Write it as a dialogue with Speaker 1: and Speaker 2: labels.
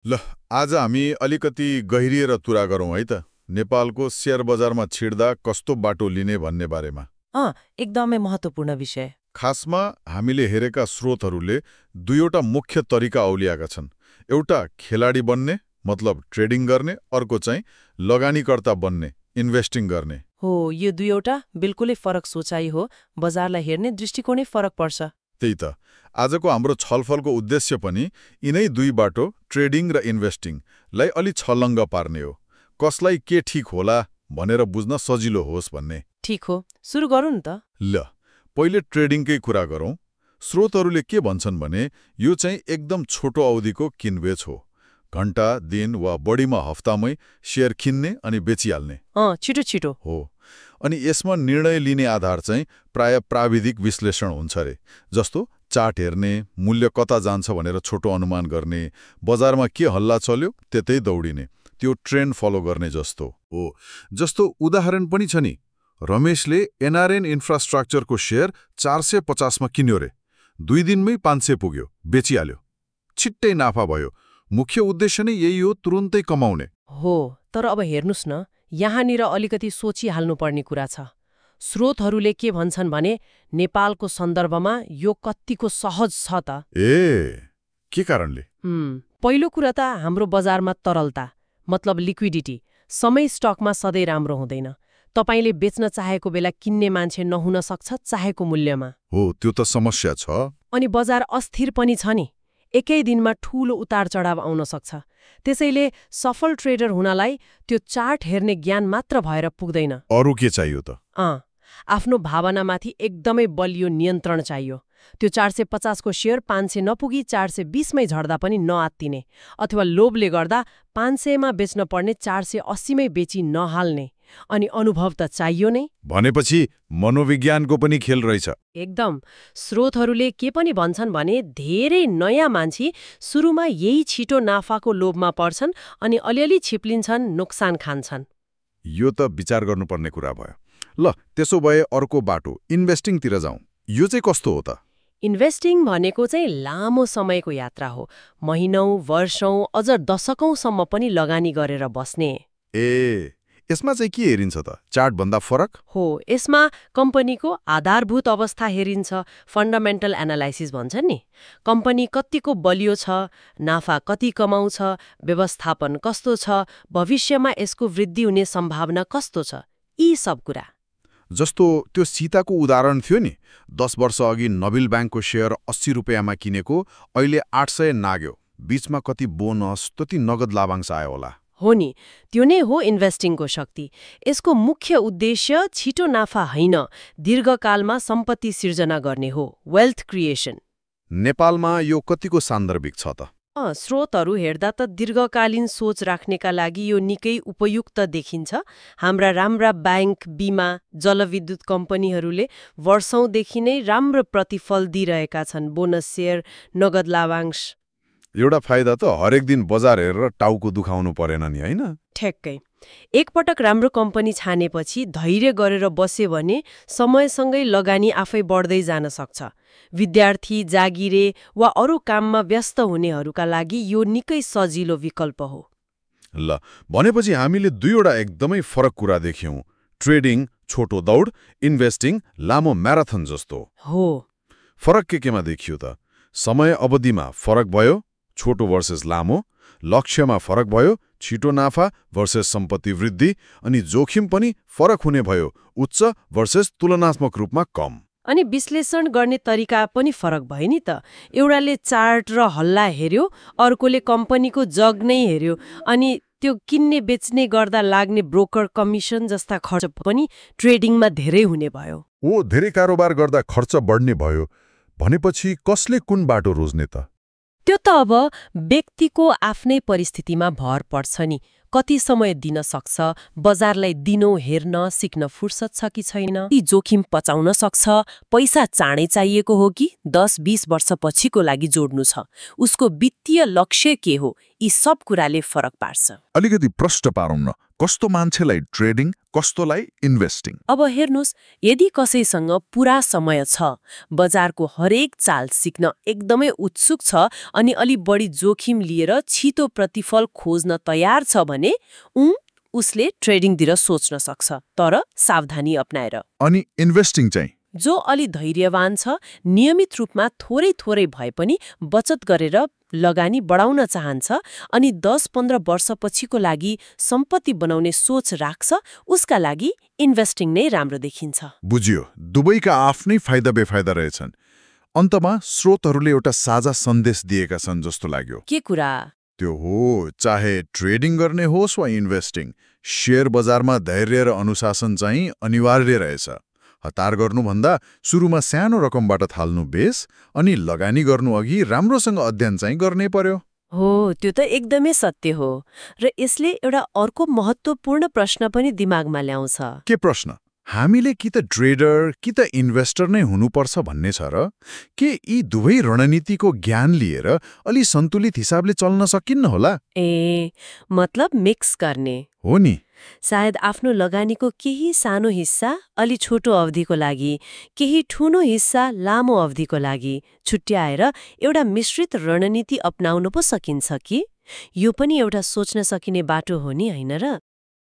Speaker 1: ल आज हामी अलिकति गहिरिएर कुरा गरौँ है त नेपालको शेयर बजारमा छिर्दा कस्तो बाटो लिने भन्ने बारेमा।
Speaker 2: एकदमै महत्त्वपूर्ण विषय।
Speaker 1: खासमा हामीले हेरेका स्रोतहरूले दुईवटा मुख्य तरिका औलिएका छन्। एउटा खेलाडी बन्ने मतलब ट्रेडिङ गर्ने, अर्को चाहिँ लगानीकर्ता बन्ने इन्भेस्टिङ गर्ने।
Speaker 2: हो, यो दुईवटा बिल्कुलै फरक सोचाइ हो। बजारलाई हेर्ने दृष्टिकोणै फरक पर्छ।
Speaker 1: त्यही त आजको हाम्रो छलफलको उद्देश्य पनि यिनै दुई बाटो ट्रेडिङ र इन्भेस्टिङलाई अलि छलङ्ग पार्ने हो। कसलाई के ठिक होला भनेर बुझ्न सजिलो होस् भन्ने।
Speaker 2: ठिक हो, सुरु गरौँ नि त।
Speaker 1: ल पहिले ट्रेडिङकै कुरा गरौँ। स्रोतहरूले के भन्छन् भने यो चाहिँ एकदम छोटो अवधिको किनबेच हो। घण्टा, दिन वा बढीमा हप्तामै शेयर किन्ने अनि बेचिहाल्ने।
Speaker 2: छिटो छिटो
Speaker 1: हो। अनि यसमा निर्णय लिने आधार चाहिँ प्राय प्राविधिक विश्लेषण हुन्छ रे। जस्तो चार्ट हेर्ने, मूल्य कता जान्छ भनेर छोटो अनुमान गर्ने, बजारमा के हल्ला चल्यो त्यतै दौडिने, त्यो ट्रेन्ड फलो गर्ने जस्तो हो। जस्तो उदाहरण पनि छ नि, रमेशले एनआरएन इन्फ्रास्ट्रक्चरको शेयर 450 मा किन्यो रे। 2 दिनमै 500 पुग्यो, बेचिहाल्यो। छिट्टै नाफा भयो। मुख्य उद्देश्य नै यही हो, तुरुन्तै कमाउने
Speaker 2: हो। तर अब हेर्नुस् न, यहाँनिर अलिकति सोचिहाल्नुपर्ने कुरा छ। स्रोतहरूले के भन्छन् भने नेपालको सन्दर्भमा यो कत्तिको सहज छ त।
Speaker 1: के कारणले?
Speaker 2: पहिलो कुरा त हाम्रो बजारमा तरलता मतलब लिक्विडिटी समय स्टकमा सधैँ राम्रो हुँदैन। तपाईले बेच्न चाहेको बेला किन्ने मान्छे नहुन सक्छ चाहेको मूल्यमा।
Speaker 1: हो, त्यो त समस्या छ।
Speaker 2: अनि बजार अस्थिर पनि छ नि, एकै दिनमा ठूलो उतार चढाव आउन सक्छ। त्यसैले सफल ट्रेडर हुनलाई त्यो चार्ट हेर्ने ज्ञान मात्र भएर पुग्दैन।
Speaker 1: अरू के चाहियो त?
Speaker 2: आफ्नो भावनामाथि एकदमै बलियो नियन्त्रण चाहियो। त्यो 450 को शेयर 500 नपुगी 420 मै झर्दा पनि नआत्तिने, अथवा लोभले गर्दा 500 मा बेच्न पर्ने 480 मै बेची नहाल्ने। अनि अनुभव त चाहियो नै।
Speaker 1: भनेपछि मनोविज्ञानको पनि खेल रहेछ।
Speaker 2: एकदम। स्रोतहरूले के पनि भन्छन् भने धेरै नयाँ मान्छे सुरुमा यही छिटो नाफाको लोभमा पर्छन् अनि अलिअलि छिप्लिन्छन्, नोक्सान खान्छन्।
Speaker 1: यो त विचार गर्नुपर्ने कुरा भयो। ल त्यसो भए अर्को बाटो इन्भेस्टिङतिर जाउँ। यो चाहिँ कस्तो हो त?
Speaker 2: इन्भेस्टिङ भनेको चाहिँ लामो समयको यात्रा हो। महिनौं, वर्षौं, अझ दशकौंसम्म पनि लगानी गरेर बस्ने।
Speaker 1: यसमा चाहिँ के हेरिन्छ त? चार्ट भन्दा फरक?
Speaker 2: हो, यसमा कम्पनीको आधारभूत अवस्था हेरिन्छ। फन्डामेन्टल एनालाइसिस भन्छ नि। कम्पनी कतिको बलियो छ, नाफा कति कमाउँछ, व्यवस्थापन कस्तो छ, भविष्यमा यसको वृद्धि हुने सम्भावना कस्तो छ, यी सब कुरा।
Speaker 1: जस्तो त्यो सीताको उदाहरण थियो नि, 10 वर्ष अघि नबिल ब्याङ्कको शेयर 80 रुपियाँमा किनेको, अहिले 800 नाग्यो। बीचमा कति बोनस, कति नगद लाभांश आयो होला।
Speaker 2: हो नि, त्यो नै हो इन्भेस्टिङको शक्ति। यसको मुख्य उद्देश्य छिटो नाफा होइन, दीर्घकालमा सम्पत्ति सिर्जना गर्ने हो, वेल्थ क्रिएसन।
Speaker 1: नेपालमा यो कतिको सान्दर्भिक छ त?
Speaker 2: स्रोतहरू हेर्दा त दीर्घकालीन सोच राख्नेका लागि यो निकै उपयुक्त देखिन्छ। हाम्रा राम्रा ब्याङ्क, बिमा, जलविद्युत कम्पनीहरूले वर्षौंदेखि नै राम्रो प्रतिफल दिइरहेका छन्। बोनस शेयर, नगद लाभांश।
Speaker 1: एउटा फाइदा त हरेक दिन बजार हेरेर टाउको दुखाउनु परेन नि, हैन?
Speaker 2: ठ्याक्कै। एकपटक राम्रो कम्पनी छानेपछि धैर्य गरेर बस्यो भने समयसँगै लगानी आफै बढ्दै जान सक्छ। विद्यार्थी, जागिरे वा अरू काममा व्यस्त हुनेहरूका लागि यो निकै सजिलो विकल्प हो।
Speaker 1: ल भनेपछि हामीले दुईवटा एकदमै फरक कुरा देख्यौं। ट्रेडिङ छोटो दौड, इन्भेस्टिङ लामो म्याराथन जस्तो
Speaker 2: हो।
Speaker 1: फरक केमा देखियो त? समय अवधिमा फरक भयो, छोटो वर्सेस लामो, लक्ष्यमा फरक भयो, छिटो नाफा वर्सेस सम्पत्ति वृद्धि, अनि जोखिम पनि फरक हुने भयो, उच्च वर्सेस तुलनात्मक रूपमा कम।
Speaker 2: अनि विश्लेषण गर्ने तरिका पनि फरक भयो नि त। एउटाले चार्ट र हल्ला हेर्यो, अर्कोले कम्पनीको जग नै हेर्यो, अनि त्यो किन्ने बेच्ने गर्दा लाग्ने ब्रोकर कमिसन जस्ता खर्च पनि ट्रेडिङमा धेरै हुने भयो।
Speaker 1: धेरै कारोबार गर्दा खर्च बढ्ने भयो। भनेपछि कसले कुन बाटो रोज्ने त?
Speaker 2: त्यो त अब व्यक्तिको आफ्नै परिस्थितिमा भर पर्छ नि। कति समय दिन सक्छ, बजारलाई दिनौ हेर्न सिक्न फुर्सद छ कि छैन, ती जोखिम पचाउन सक्छ, पैसा चाँडै चाहिएको हो कि 10-20 वर्षपछिको लागि जोड्नु छ, उसको वित्तीय लक्ष्य के हो, यी सब कुराले फरक पार्छ।
Speaker 3: अलिकति प्रश्न पारौँ न, कस्तो मान्छेलाई ट्रेडिङ, कस्तोलाई इन्भेस्टिङ?
Speaker 2: अब हेर्नुस्, यदि कसैसँग पुरा समय छ, बजारको हरेक चाल सिक्न एकदमै उत्सुक छ अनि अलि बढी जोखिम लिएर छिटो प्रतिफल खोज्न तयार छ भने उसले ट्रेडिङतिर सोच्न सक्छ, तर सावधानी अपनाएर।
Speaker 3: अनि इन्भेस्टिङ चाहिँ?
Speaker 2: जो अलि धैर्यवान छ, नियमित रूपमा थोरै थोरै भए पनि बचत गरेर लगानी बढाउन चाहन्छ अनि 10-15 वर्षपछिको लागि सम्पत्ति बनाउने सोच राख्छ, उसका लागि इन्भेस्टिङ नै राम्रो देखिन्छ।
Speaker 3: बुझियो, दुवैका आफ्नै फाइदा बेफाइदा रहेछन्। अन्तमा स्रोतहरूले एउटा साझा सन्देश दिएका छन् जस्तो लाग्यो।
Speaker 2: के कुरा?
Speaker 3: त्यो हो, चाहे ट्रेडिङ गर्ने होस् वा इन्भेस्टिङ, शेयर बजारमा धैर्य र अनुशासन चाहिँ अनिवार्य रहेछ। हतार गर्नुभन्दा सुरुमा सानो रकमबाट थाल्नु बेस अनि लगानी गर्नु अघि राम्रोसँग अध्ययन चाहिँ गर्नै पर्यो।
Speaker 2: हो, त्यो त एकदमै सत्य हो। र यसले एउटा अर्को महत्त्वपूर्ण प्रश्न पनि दिमागमा ल्याउँछ।
Speaker 3: के प्रश्न? हामीले कि त ट्रेडर कि त इन्भेस्टर नै हुनुपर्छ भन्ने छ र? के यी दुवै रणनीतिको ज्ञान लिएर अलि सन्तुलित हिसाबले चल्न सकिन्न होला?
Speaker 2: मतलब मिक्स गर्ने
Speaker 3: हो नि।
Speaker 2: सायद आफ्नो लगानीको केही सानो हिस्सा अलि छोटो अवधिको लागि, केही ठूलो हिस्सा लामो अवधिको लागि छुट्याएर एउटा मिश्रित रणनीति अपनाउनु पो सकिन्छ कि? यो पनि एउटा सोच्न सकिने बाटो हो नि, होइन र?